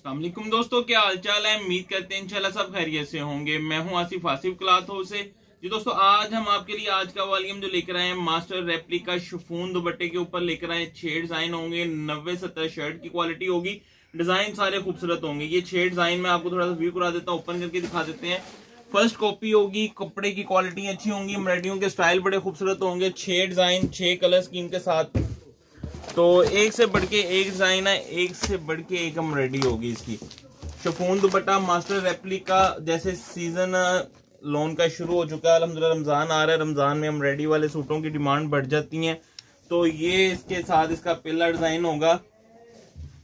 अस्सलाम वालेकुम दोस्तों, क्या हालचाल है। उम्मीद करते हैं इंशाल्लाह सब खैरियत से होंगे। मैं हूं आसिफ क्लॉथ हाउस से। जी दोस्तों, आज हम आपके लिए आज का वॉल्यूम जो लेकर आए हैं मास्टर रेप्लिका शिफॉन दुपट्टे के ऊपर लेकर आए। 6 डिजाइन होंगे, 90-70 शर्ट की क्वालिटी होगी, डिजाइन सारे खूबसूरत होंगे। ये 6 डिजाइन में आपको थोड़ा सा व्यू करा देता हूँ, ओपन करके दिखा देते हैं। फर्स्ट कॉपी होगी, कपड़े की क्वालिटी अच्छी होंगी, एम्ब्रॉयडरियों के स्टाइल बड़े खूबसूरत होंगे। 6 डिजाइन 6 कलर स्कीम के साथ, तो एक से बढ़ के एक डिजाइन है, एक से बढ़ के एक एम्ब्रॉयडरी होगी इसकी। शिफॉन दुपट्टा मास्टर रेप्लिका। जैसे सीजन लोन का शुरू हो चुका है, अल्हम्दुलिल्लाह रमजान आ रहा है, रमजान में एम्ब्रॉयडरी वाले सूटों की डिमांड बढ़ जाती है। तो ये इसके साथ इसका पहला डिजाइन होगा,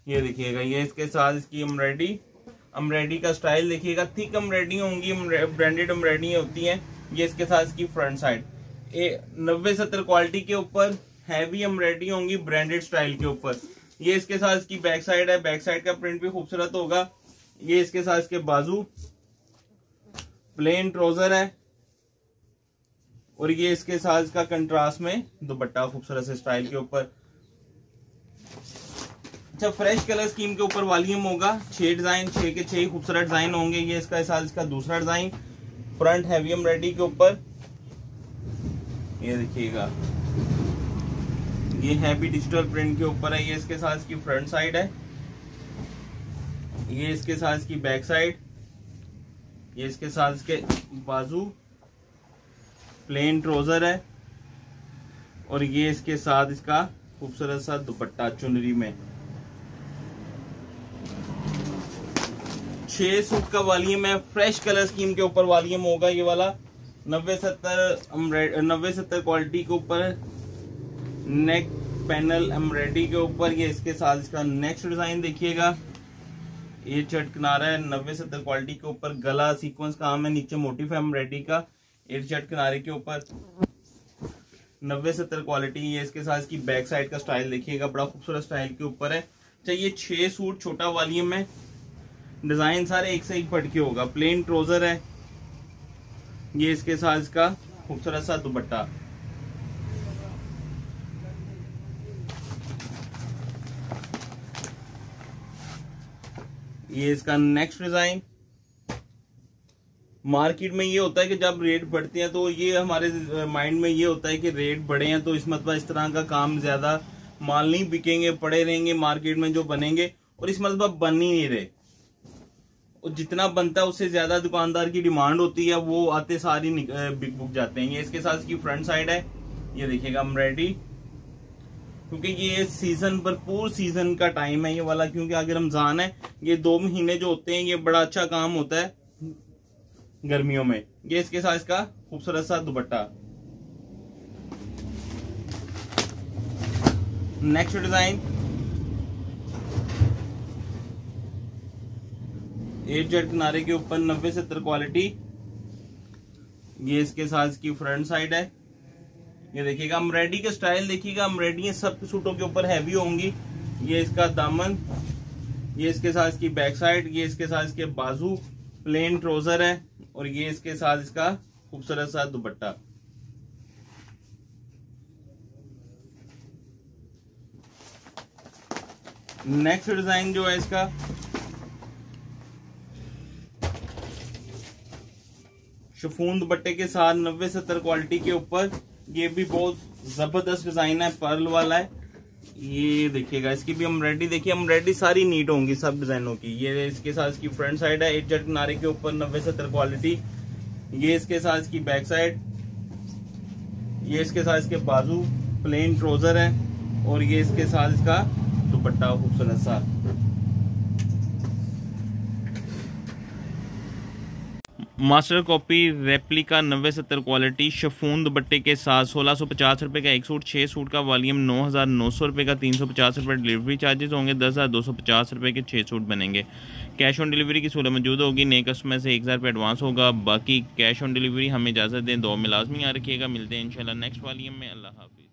ये देखिएगा। ये इसके साथ इसकी एम्ब्रॉयडरी का स्टाइल देखिएगा। थिक एम्ब्रॉयडरी होंगी, ब्रांडेड एम्ब्रॉयडरी होती है। ये इसके साथ इसकी फ्रंट साइड 90-70 क्वालिटी के ऊपर हैवी एम्ब्रॉयडरी होंगी, ब्रांडेड स्टाइल के ऊपर। ये इसके साथ इसकी बैक साइड है, बैक साइड का प्रिंट भी खूबसूरत होगा। ये इसके साथ इसके बाजू, प्लेन ट्राउजर है, और ये इसके साथ इसका कंट्रास्ट में दुपट्टा खूबसूरत से स्टाइल के ऊपर। अच्छा, फ्रेश कलर स्कीम के ऊपर वॉल्यूम होगा। 6 डिजाइन, 6 के 6 खूबसूरत डिजाइन होंगे। ये इसका साथ इसका दूसरा डिजाइन, फ्रंट हैवी एम्ब्रॉयडरी के ऊपर, ये देखिएगा। ये हैवी डिजिटल प्रिंट के ऊपर है। ये इसके साथ इसकी फ्रंट साइड है, ये इसके साथ इसकी बैक साइड, ये इसके साथ इसके बाजू, प्लेन ट्राउजर है, और ये इसके साथ इसका खूबसूरत सा दुपट्टा चुनरी में। 6 सूट का वॉल्यूम है, फ्रेश कलर स्कीम के ऊपर वॉल्यूम होगा ये वाला। 90-70 क्वालिटी के ऊपर, नेक पैनल एम्ब्रॉयडरी के ऊपर। ये इसके साथ इसका नेक्स्ट डिजाइन देखिएगा। ये चट किनारा है, 90-70 क्वालिटी के ऊपर, गला सीक्वेंस काम है, नीचे मोटिफ एम्ब्रॉयडरी का, ये चट किनारे के ऊपर 90-70 क्वालिटी। ये इसके साथ इसकी बैक साइड का स्टाइल देखिएगा, बड़ा खूबसूरत स्टाइल के ऊपर है। चाहिए 6 सूट, छोटा वॉल्यूम है, डिजाइन सारे एक से एक बढ़ के होगा। प्लेन ट्राउजर है, ये इसके साथ इसका खूबसूरत सा दुपट्टा। ये इसका नेक्स्ट डिजाइन। मार्केट में ये होता है कि जब रेट बढ़ते हैं तो ये हमारे माइंड में ये होता है कि रेट बढ़े हैं तो इस मतलब इस तरह का काम ज्यादा माल नहीं बिकेंगे, पड़े रहेंगे मार्केट में जो बनेंगे, और इस मतलब बन ही नहीं रहे। और जितना बनता है उससे ज्यादा दुकानदार की डिमांड होती है, वो आते सारी बिक बुक जाते हैं। ये इसके साथ इसकी फ्रंट साइड है, ये देखिएगा एम्ब्रॉयडरी, क्योंकि ये सीजन भरपूर सीजन का टाइम है ये वाला, क्योंकि आगे रमजान है। ये 2 महीने जो होते हैं ये बड़ा अच्छा काम होता है गर्मियों में। ये इसके साथ इसका खूबसूरत सा दुपट्टा। नेक्स्ट डिजाइन, 8 जेड किनारे के ऊपर, 90-70 क्वालिटी। ये इसके साथ इसकी फ्रंट साइड है, ये देखिएगा। एम्ब्रॉयडरी का स्टाइल देखिएगा, एम्ब्रॉयडरी सब सूटों के ऊपर हैवी होंगी। ये इसका दामन, ये इसके साथ इसकी बैक साइड, ये इसके साथ इसके बाजू, प्लेन ट्राउजर है, और ये इसके साथ इसका खूबसूरत सा दुपट्टा। नेक्स्ट डिजाइन जो है इसका, शिफॉन दुपट्टे के साथ 90-70 क्वालिटी के ऊपर। ये भी बहुत जबरदस्त डिजाइन है, पर्ल वाला है। ये देखिएगा, इसकी भी एम्ब्रॉयडरी देखिए, एम्ब्रॉयडरी सारी नीट होंगी सब डिजाइनों की। ये इसके साथ इसकी फ्रंट साइड है, 8 जेड किनारे के ऊपर, 90-70 क्वालिटी। ये इसके साथ इसकी बैक साइड, ये इसके साथ इसके बाजू, प्लेन ट्राउजर है, और ये इसके साथ इसका दुपट्टा खूबसूरत सा। Master copy replica 90-70 quality chiffon दुपट्टे के साथ 1650 रुपये का एक सूट। 6 सूट का वॉल्यूम 9900 रुपये का, 350 रुपये डिलीवरी चार्जेस होंगे, 10,250 रुपये के 6 सूट बनेंगे। कैश ऑन डिलीवरी की सूरत मौजूद होगी। नए कस्टमर से 1000 रुपये एडवांस होगा, बाकी कैश ऑन डिलीवरी हमें इजाज़त दें, 2 में लाजमी आ रखिएगा। मिलते हैं इंशाल्लाह नेक्स्ट वॉल्यूम में। अल्लाह हाफिज़।